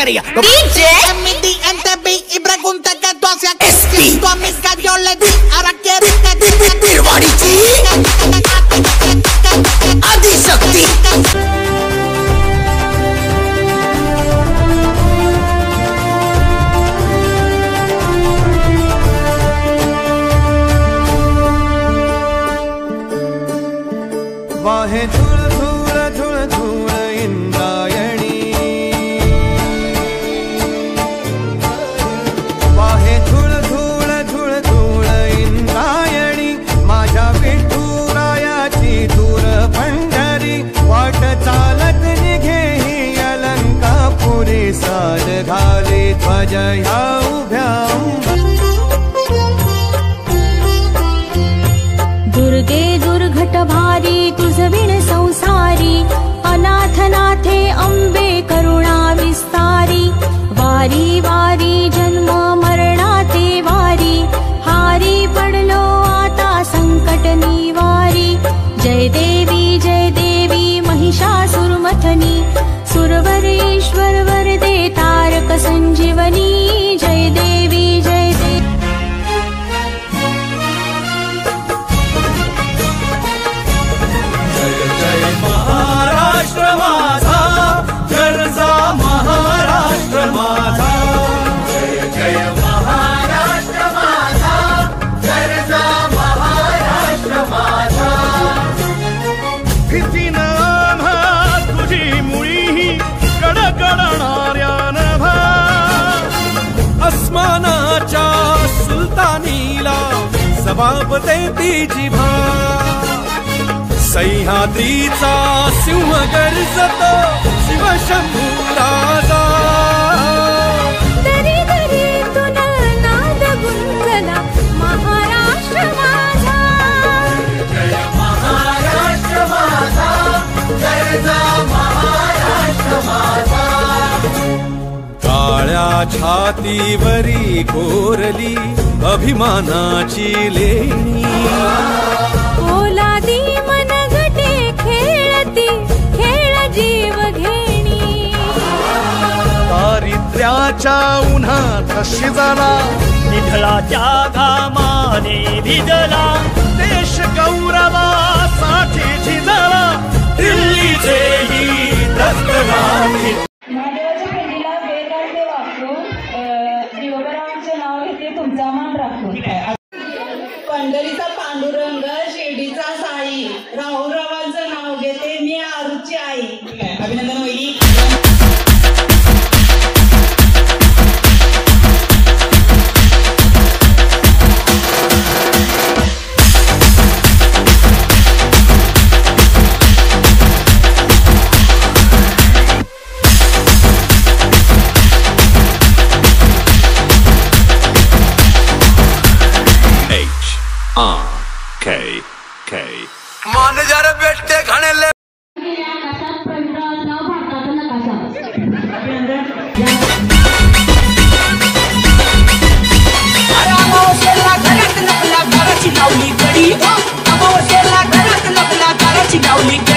porquería. DJ. Mi DNTV y pregunté que tú hacías que tu amiga yo le di. Ahora quiero que Adishakti. वाहे झुळ झुळ झुळ झुळ इंद्रायणी वाहे झुळ झुळ झुळ झुळ इंद्रायणी माझ्या विठुरायाची दूर पंढरी वाट चालत निघे ही अलंकापुरी साज घाली ध्वज ह्या उभ्या दुर्गे दुर्घट भारी तुझ विण संसारी अनाथनाथे अंबे करुणा विस्तारी वारी वारी जन्म मरणाते वारी हारी पडलो आता संकट निवारी जय देवी महिषासुरमथनी सुरवर ईश्वर वरदे तारक संजीवनी जय देवी जय देवी महाराष्ट्र माझा गरजा महाराष्ट्र माझा जय जय महाराष्ट्र माझा गरजा महाराष्ट्र माझा भीतीन आम्हा तुझी मुळी कडकडणाऱ्या नभा अस्मानाच्या सुलतानीला जबाब देती जिभा सह्याद्रीचा सिंह गर्जतो शिवशंभू राजा दरी दरीतून नाद गुंजला महाराष्ट्र माझा जय महाराष्ट्र माझा गरजा महाराष्ट्र माझा काळ्या छातीवरी कोरली अभिमानाची लेणी ओलादी मनगटे खेळती खेळ जीव घेणी दारिद्र्याच्या उन्हात शिजला निधळाच्या घामाने भिजला देश गौरवासाठी झिजला दिल्लीचे ही दस्तगाठी महादेवाच्या पिंडीला वेदांते वापरून दिवबरावांचे नाव घेते तुमचा मान राखून पंढरीचा पांडुरंग शिर्डीचा साई राहुलरावांचं नाव घेते मी आरूची आई अभिनंदन वहिनी मान जरा बेटे खाने ले घरात लपला घराची लावली कडी